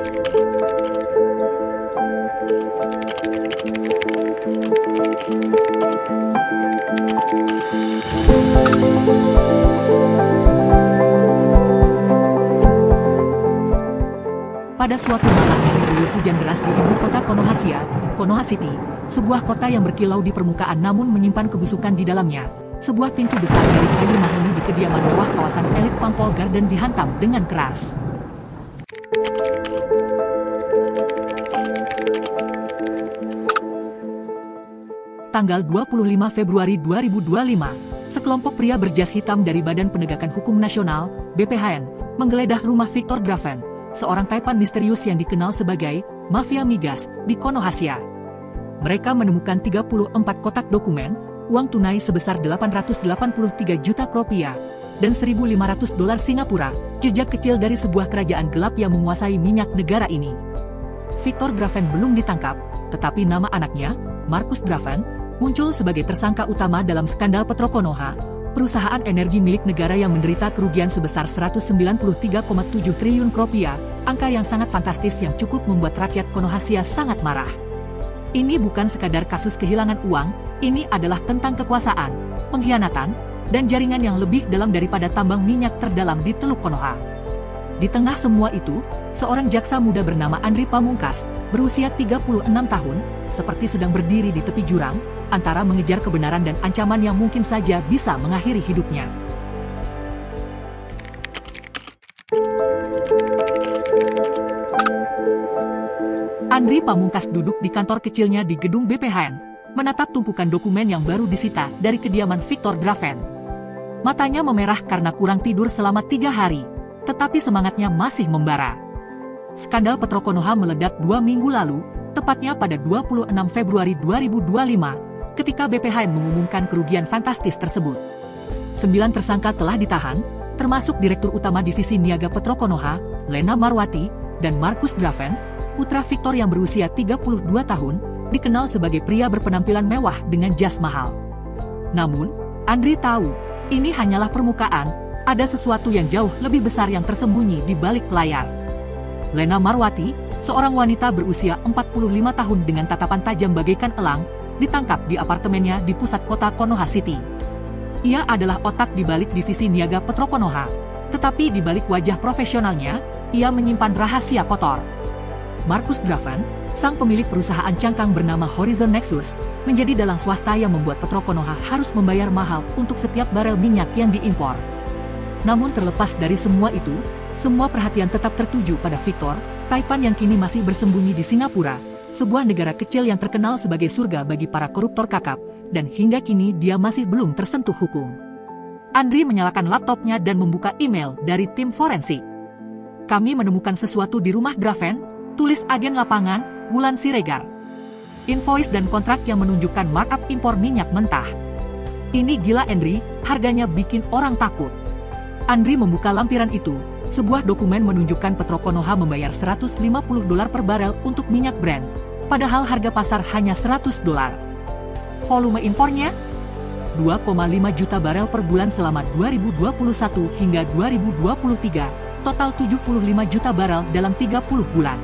Pada suatu malam yang diguyur hujan deras di ibu kota Konoha City, sebuah kota yang berkilau di permukaan namun menyimpan kebusukan di dalamnya. Sebuah pintu besar dari kayu mahoni di kediaman mewah kawasan elit Pample Garden dihantam dengan keras. Tanggal 25 Februari 2025, sekelompok pria berjas hitam dari Badan Penegakan Hukum Nasional, BPHN, menggeledah rumah Victor Draven, seorang taipan misterius yang dikenal sebagai mafia migas di Konoha. Mereka menemukan 34 kotak dokumen, uang tunai sebesar 883 juta rupiah, dan 1.500 dolar Singapura, jejak kecil dari sebuah kerajaan gelap yang menguasai minyak negara ini. Victor Draven belum ditangkap, tetapi nama anaknya, Marcus Draven, muncul sebagai tersangka utama dalam skandal Petro Konoha, perusahaan energi milik negara yang menderita kerugian sebesar 193,7 triliun rupiah, angka yang sangat fantastis yang cukup membuat rakyat Konoha sangat marah. Ini bukan sekadar kasus kehilangan uang, ini adalah tentang kekuasaan, pengkhianatan, dan jaringan yang lebih dalam daripada tambang minyak terdalam di Teluk Konoha. Di tengah semua itu, seorang jaksa muda bernama Andri Pamungkas, berusia 36 tahun, seperti sedang berdiri di tepi jurang, antara mengejar kebenaran dan ancaman yang mungkin saja bisa mengakhiri hidupnya. Andri Pamungkas duduk di kantor kecilnya di gedung BPHN, menatap tumpukan dokumen yang baru disita dari kediaman Victor Draven. Matanya memerah karena kurang tidur selama 3 hari, tetapi semangatnya masih membara. Skandal Petro Konoha meledak 2 minggu lalu, tepatnya pada 26 Februari 2025, ketika BPHN mengumumkan kerugian fantastis tersebut. 9 tersangka telah ditahan, termasuk Direktur Utama Divisi Niaga Petro Konoha, Lena Marwati, dan Marcus Draven, putra Victor yang berusia 32 tahun, dikenal sebagai pria berpenampilan mewah dengan jas mahal. Namun, Andri tahu, ini hanyalah permukaan, ada sesuatu yang jauh lebih besar yang tersembunyi di balik layar. Lena Marwati, seorang wanita berusia 45 tahun dengan tatapan tajam bagaikan elang, ditangkap di apartemennya di pusat kota Konoha City. Ia adalah otak di balik divisi niaga Petro Konoha, tetapi di balik wajah profesionalnya, ia menyimpan rahasia kotor. Marcus Draven, sang pemilik perusahaan cangkang bernama Horizon Nexus, menjadi dalang swasta yang membuat Petro Konoha harus membayar mahal untuk setiap barel minyak yang diimpor. Namun terlepas dari semua itu, semua perhatian tetap tertuju pada Victor, taipan yang kini masih bersembunyi di Singapura, sebuah negara kecil yang terkenal sebagai surga bagi para koruptor kakap, dan hingga kini dia masih belum tersentuh hukum. Andri menyalakan laptopnya dan membuka email dari tim forensik. "Kami menemukan sesuatu di rumah Draven," tulis agen lapangan, Wulan Siregar. Invoice dan kontrak yang menunjukkan markup impor minyak mentah. "Ini gila Andri, harganya bikin orang takut." Andri membuka lampiran itu. Sebuah dokumen menunjukkan Petro Konoha membayar $150 per barel untuk minyak Brent, padahal harga pasar hanya $100. Volume impornya 2,5 juta barel per bulan selama 2021 hingga 2023, total 75 juta barel dalam 30 bulan.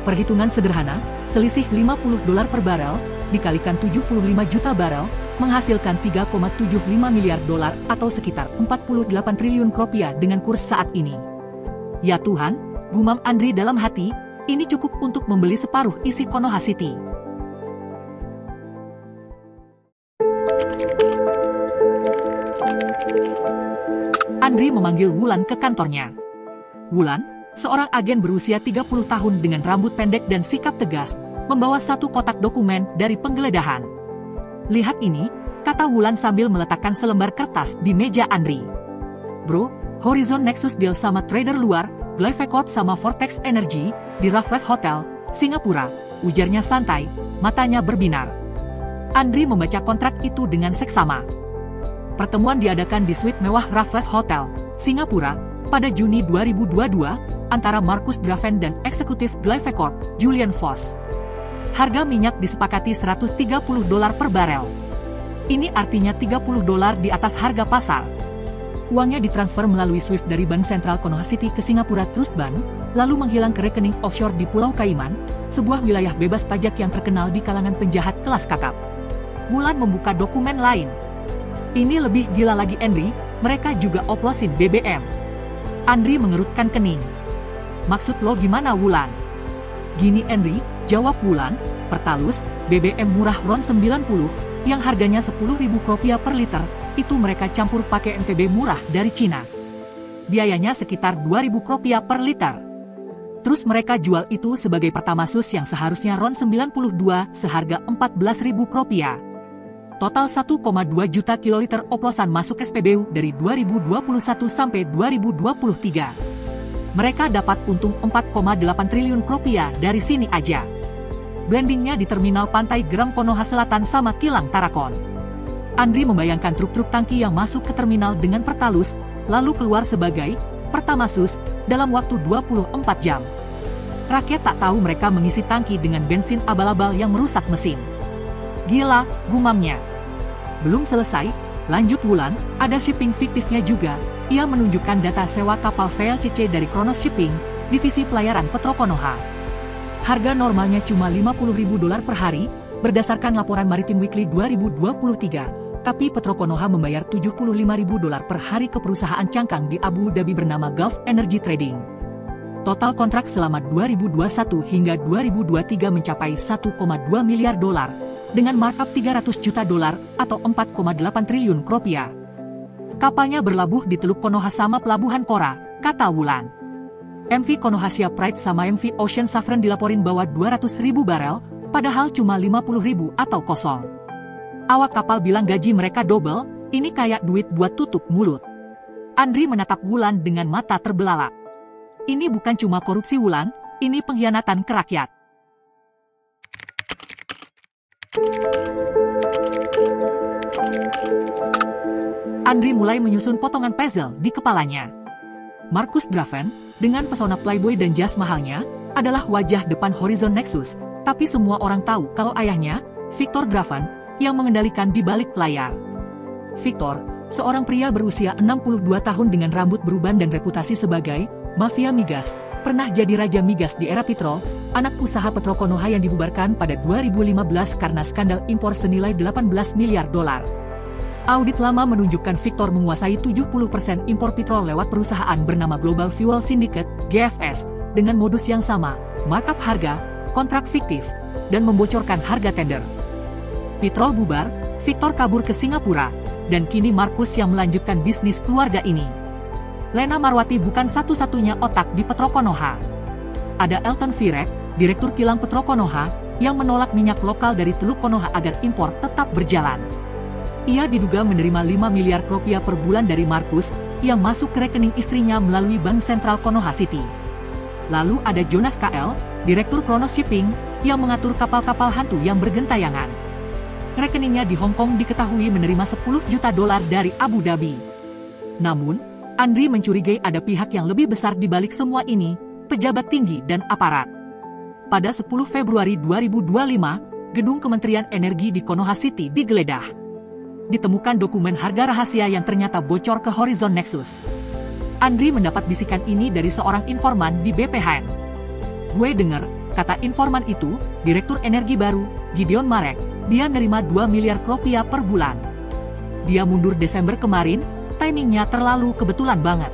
Perhitungan sederhana, selisih $50 per barel, dikalikan 75 juta barel, menghasilkan 3,75 miliar dolar atau sekitar 48 triliun rupiah dengan kurs saat ini. Ya Tuhan, gumam Andri dalam hati, ini cukup untuk membeli separuh isi Konoha City. Andri memanggil Wulan ke kantornya. Wulan, seorang agen berusia 30 tahun dengan rambut pendek dan sikap tegas, membawa satu kotak dokumen dari penggeledahan. "Lihat ini," kata Wulan sambil meletakkan selembar kertas di meja Andri. "Bro, Horizon Nexus deal sama trader luar, Glyphecop sama Vortex Energy, di Raffles Hotel, Singapura," ujarnya santai, matanya berbinar. Andri membaca kontrak itu dengan seksama. Pertemuan diadakan di suite mewah Raffles Hotel, Singapura, pada Juni 2022, antara Marcus Draven dan eksekutif Glyphecop, Julian Voss. Harga minyak disepakati $130 per barel. Ini artinya $30 di atas harga pasar. Uangnya ditransfer melalui SWIFT dari Bank Sentral Konoha City ke Singapura Trust Bank, lalu menghilang ke rekening offshore di Pulau Kaiman, sebuah wilayah bebas pajak yang terkenal di kalangan penjahat kelas kakap. Wulan membuka dokumen lain. Ini lebih gila lagi Andri, mereka juga oplosin BBM. Andri mengerutkan kening. Maksud lo gimana Wulan? Gini Andri, jawab Wulan, Pertalus, BBM murah RON 90, yang harganya Rp10.000 per liter, itu mereka campur pakai NPB murah dari Cina. Biayanya sekitar Rp2.000 per liter. Terus mereka jual itu sebagai Pertamasus yang seharusnya RON 92 seharga Rp14.000. Total 1,2 juta kiloliter oplosan masuk SPBU dari 2021 sampai 2023. Mereka dapat untung Rp4,8 triliun dari sini aja. Blendingnya di terminal pantai Geram Konoha Selatan sama kilang Tarakon. Andri membayangkan truk-truk tangki yang masuk ke terminal dengan Pertalus, lalu keluar sebagai Pertamasus dalam waktu 24 jam. Rakyat tak tahu mereka mengisi tangki dengan bensin abal-abal yang merusak mesin. Gila, gumamnya. Belum selesai, lanjut Wulan, ada shipping fiktifnya juga. Ia menunjukkan data sewa kapal VLCC dari Kronos Shipping, divisi pelayaran Petro Konoha. Harga normalnya cuma $50.000 per hari, berdasarkan laporan Maritim Weekly 2023. Tapi Petro Konoha membayar $75.000 per hari ke perusahaan cangkang di Abu Dhabi bernama Gulf Energy Trading. Total kontrak selama 2021 hingga 2023 mencapai $1,2 miliar, dengan markup $300 juta atau Rp4,8 triliun. Kapalnya berlabuh di Teluk Konoha sama Pelabuhan Kora, kata Wulan. MV Konoha Pride sama MV Ocean Saffron dilaporin bawa 200.000 barel, padahal cuma 50.000 atau kosong. Awak kapal bilang gaji mereka double, ini kayak duit buat tutup mulut. Andri menatap Wulan dengan mata terbelalak. Ini bukan cuma korupsi Wulan, ini pengkhianatan ke rakyat. Andri mulai menyusun potongan puzzle di kepalanya. Marcus Draven, dengan pesona playboy dan jas mahalnya, adalah wajah depan Horizon Nexus, tapi semua orang tahu kalau ayahnya, Victor Draven, yang mengendalikan di balik layar. Victor, seorang pria berusia 62 tahun dengan rambut beruban dan reputasi sebagai mafia migas, pernah jadi raja migas di era Petrol, anak usaha Petro Konoha yang dibubarkan pada 2015 karena skandal impor senilai $18 miliar. Audit lama menunjukkan Victor menguasai 70% impor petrol lewat perusahaan bernama Global Fuel Syndicate, GFS, dengan modus yang sama, markup harga, kontrak fiktif, dan membocorkan harga tender. Petrol bubar, Victor kabur ke Singapura, dan kini Marcus yang melanjutkan bisnis keluarga ini. Lena Marwati bukan satu-satunya otak di Petro Konoha. Ada Elton Virek, Direktur Kilang Petro Konoha, yang menolak minyak lokal dari Teluk Konoha agar impor tetap berjalan. Ia diduga menerima $5 miliar per bulan dari Marcus, yang masuk ke rekening istrinya melalui Bank Sentral Konoha City. Lalu ada Jonas KL, Direktur Kronos Shipping, yang mengatur kapal-kapal hantu yang bergentayangan. Rekeningnya di Hong Kong diketahui menerima $10 juta dari Abu Dhabi. Namun, Andri mencurigai ada pihak yang lebih besar di balik semua ini, pejabat tinggi dan aparat. Pada 10 Februari 2025, gedung Kementerian Energi di Konoha City digeledah. Ditemukan dokumen harga rahasia yang ternyata bocor ke Horizon Nexus. Andri mendapat bisikan ini dari seorang informan di BPHN. Gue dengar, kata informan itu, Direktur Energi baru, Gideon Marek, dia nerima $2 miliar per bulan. Dia mundur Desember kemarin, timingnya terlalu kebetulan banget.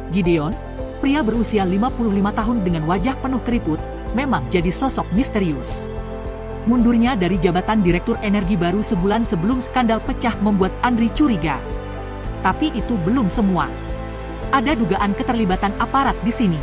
Gideon, pria berusia 55 tahun dengan wajah penuh keriput, memang jadi sosok misterius. Mundurnya dari jabatan Direktur Energi baru sebulan sebelum skandal pecah membuat Andri curiga. Tapi itu belum semua. Ada dugaan keterlibatan aparat di sini.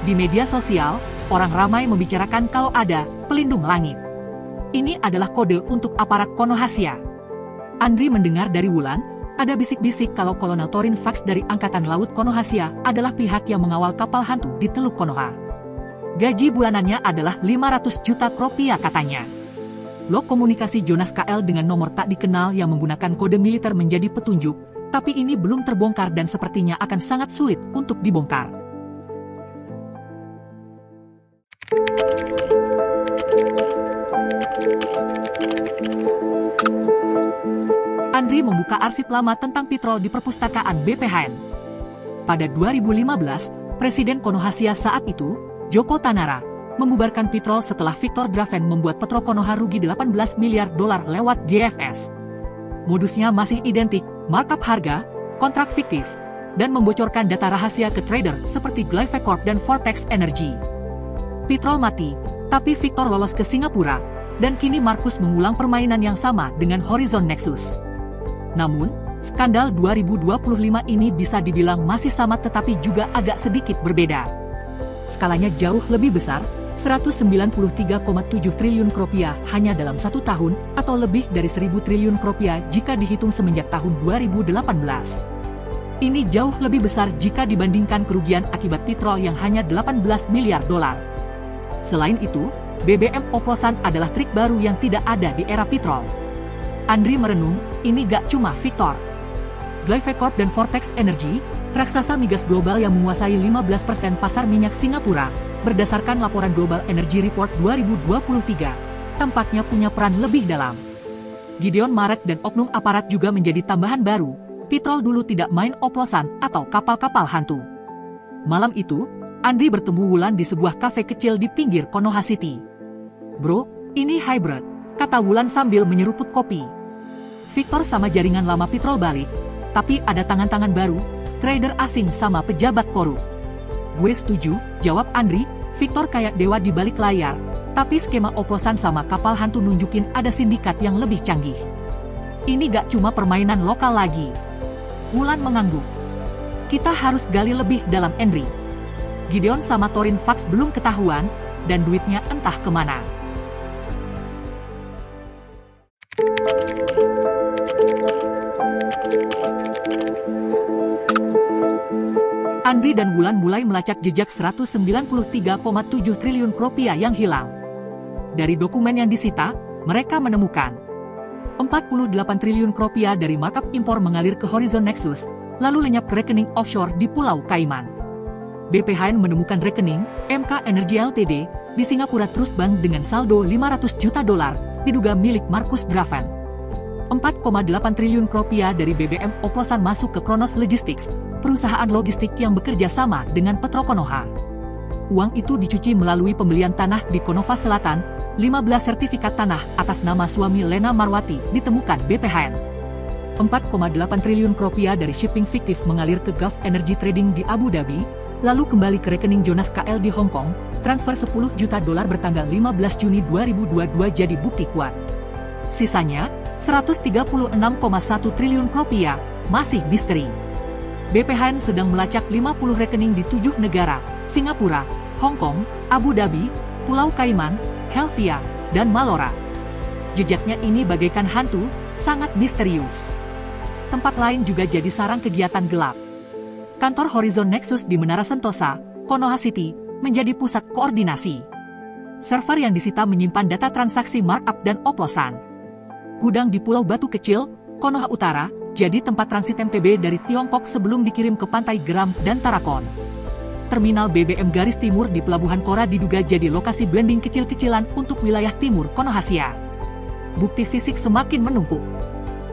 Di media sosial, orang ramai membicarakan kalau ada pelindung langit. Ini adalah kode untuk aparat Konohasia. Andri mendengar dari Wulan, ada bisik-bisik kalau Kolonel Torin Fax dari Angkatan Laut Konohasia adalah pihak yang mengawal kapal hantu di Teluk Konoha. Gaji bulanannya adalah $500 juta katanya. Log komunikasi Jonas KL dengan nomor tak dikenal yang menggunakan kode militer menjadi petunjuk, tapi ini belum terbongkar dan sepertinya akan sangat sulit untuk dibongkar. Andri membuka arsip lama tentang petrol di perpustakaan BPHN. Pada 2015, Presiden Konoha saat itu, Joko Tanara, membubarkan Pitrol setelah Victor Draven membuat Petro Konoha rugi 18 miliar dolar lewat GFS. Modusnya masih identik, markup harga, kontrak fiktif, dan membocorkan data rahasia ke trader seperti Glyphecorp dan Vortex Energy. Pitrol mati, tapi Victor lolos ke Singapura, dan kini Markus mengulang permainan yang sama dengan Horizon Nexus. Namun, skandal 2025 ini bisa dibilang masih sama tetapi juga agak sedikit berbeda. Skalanya jauh lebih besar, 193,7 triliun rupiah hanya dalam 1 tahun, atau lebih dari 1.000 triliun rupiah jika dihitung semenjak tahun 2018. Ini jauh lebih besar jika dibandingkan kerugian akibat Pitrol yang hanya 18 miliar dolar. Selain itu, BBM oplosan adalah trik baru yang tidak ada di era Pitrol. Andri merenung, ini gak cuma Victor. Glyphecorp dan Vortex Energy, raksasa migas global yang menguasai 15% pasar minyak Singapura, berdasarkan laporan Global Energy Report 2023, tampaknya punya peran lebih dalam. Gideon Marek dan oknum aparat juga menjadi tambahan baru. Pitrol dulu tidak main oplosan atau kapal-kapal hantu. Malam itu, Andri bertemu Wulan di sebuah kafe kecil di pinggir Konoha City. "Bro, ini hybrid," kata Wulan sambil menyeruput kopi. Victor sama jaringan lama Pitrol balik, tapi ada tangan-tangan baru, trader asing sama pejabat korup. "Gue setuju," jawab Andri. "Victor kayak dewa di balik layar, tapi skema oplosan sama kapal hantu nunjukin ada sindikat yang lebih canggih. Ini gak cuma permainan lokal lagi." Wulan mengangguk. "Kita harus gali lebih dalam, Andri. Gideon sama Torin Fax belum ketahuan, dan duitnya entah kemana." Andri dan Wulan mulai melacak jejak 193,7 triliun rupiah yang hilang. Dari dokumen yang disita, mereka menemukan 48 triliun rupiah dari markup impor mengalir ke Horizon Nexus, lalu lenyap ke rekening offshore di Pulau Kaiman. BPHN menemukan rekening MK Energy Ltd di Singapura Trust Bank dengan saldo 500 juta dolar, diduga milik Markus Draven. 4,8 triliun rupiah dari BBM oplosan masuk ke Kronos Logistics, perusahaan logistik yang bekerja sama dengan Petro Konoha. Uang itu dicuci melalui pembelian tanah di Konova Selatan. 15 sertifikat tanah atas nama suami Lena Marwati ditemukan BPHN. 4,8 triliun rupiah dari shipping fiktif mengalir ke Gulf Energy Trading di Abu Dhabi, lalu kembali ke rekening Jonas KL di Hong Kong. Transfer 10 juta dolar bertanggal 15 Juni 2022 jadi bukti kuat. Sisanya, 136,1 triliun rupiah, masih misteri. BPHN sedang melacak 50 rekening di 7 negara, Singapura, Hong Kong, Abu Dhabi, Pulau Kaiman, Helvia, dan Malora. Jejaknya ini bagaikan hantu, sangat misterius. Tempat lain juga jadi sarang kegiatan gelap. Kantor Horizon Nexus di Menara Sentosa, Konoha City, menjadi pusat koordinasi. Server yang disita menyimpan data transaksi markup dan oplosan. Gudang di Pulau Batu Kecil, Konoha Utara, jadi tempat transit MTB dari Tiongkok sebelum dikirim ke pantai Geram dan Tarakan. Terminal BBM garis timur di Pelabuhan Kora diduga jadi lokasi blending kecil-kecilan untuk wilayah timur Konoha. Bukti fisik semakin menumpuk.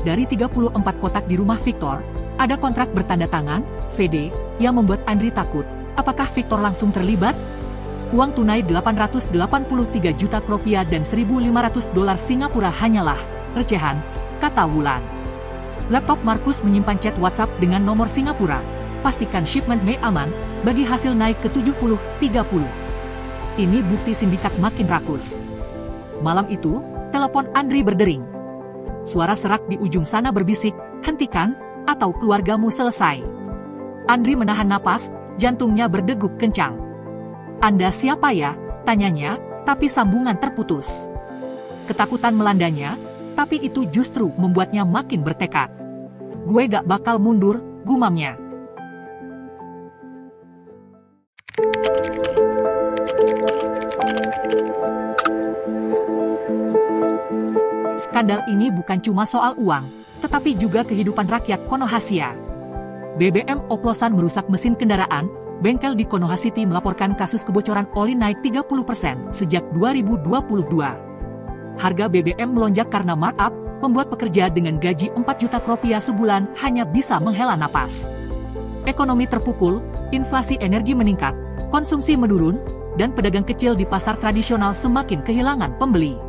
Dari 34 kotak di rumah Victor, ada kontrak bertanda tangan, VD, yang membuat Andri takut. Apakah Victor langsung terlibat? Uang tunai 883 juta rupiah dan 1.500 dolar Singapura hanyalah recehan, kata Wulan. Laptop Markus menyimpan chat WhatsApp dengan nomor Singapura. Pastikan shipment Mei aman, bagi hasil naik ke 70-30. Ini bukti sindikat makin rakus. Malam itu, telepon Andri berdering. Suara serak di ujung sana berbisik, "Hentikan, atau keluargamu selesai." Andri menahan napas, jantungnya berdegup kencang. "Anda siapa ya?" tanyanya, tapi sambungan terputus. Ketakutan melandanya, tapi itu justru membuatnya makin bertekad. "Gue gak bakal mundur," gumamnya. Skandal ini bukan cuma soal uang, tetapi juga kehidupan rakyat Konoha. BBM oplosan merusak mesin kendaraan. Bengkel di Konoha City melaporkan kasus kebocoran oli naik 30% sejak 2022. Harga BBM melonjak karena markup, membuat pekerja dengan gaji 4 juta rupiah sebulan hanya bisa menghela napas. Ekonomi terpukul, Inflasi energi meningkat, konsumsi menurun, dan pedagang kecil di pasar tradisional semakin kehilangan pembeli.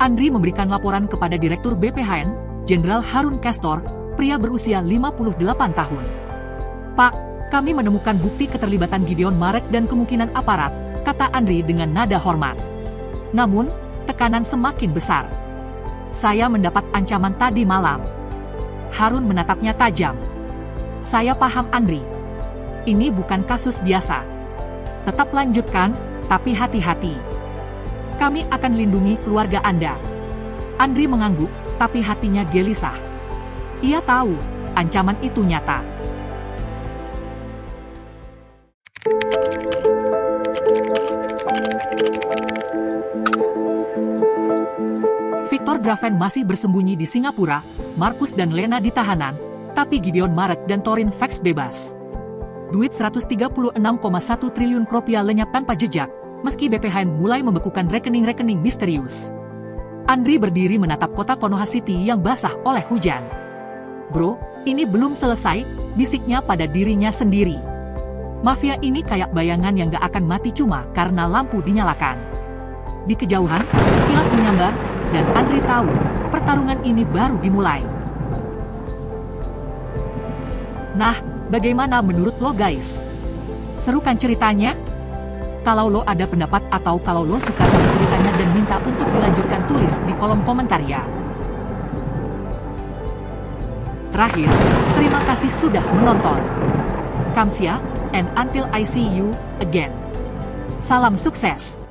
Andri memberikan laporan kepada Direktur BPHN, Jenderal Harun Castor, pria berusia 58 tahun. "Pak, kami menemukan bukti keterlibatan Gideon Marek dan kemungkinan aparat," kata Andri dengan nada hormat. Namun, tekanan semakin besar. "Saya mendapat ancaman tadi malam." Harun menatapnya tajam. "Saya paham, Andri. Ini bukan kasus biasa. Tetap lanjutkan, tapi hati-hati. Kami akan lindungi keluarga Anda." Andri mengangguk, tapi hatinya gelisah. Ia tahu, ancaman itu nyata. Victor Draven masih bersembunyi di Singapura, Markus dan Lena ditahanan, tapi Gideon Marek dan Torin Vex bebas. Duit 136,1 triliun rupiah lenyap tanpa jejak, meski BPHN mulai membekukan rekening-rekening misterius. Andri berdiri menatap kota Konoha City yang basah oleh hujan. "Bro, ini belum selesai," bisiknya pada dirinya sendiri. Mafia ini kayak bayangan yang gak akan mati cuma karena lampu dinyalakan. Di kejauhan, kilat menyambar, dan Andri tahu, pertarungan ini baru dimulai. Nah, bagaimana menurut lo guys? Seru kan ceritanya? Kalau lo ada pendapat atau kalau lo suka sama ceritanya dan minta untuk dilanjutkan, tulis di kolom komentar ya. Terakhir, terima kasih sudah menonton. Kamsia, and until I see you again. Salam sukses.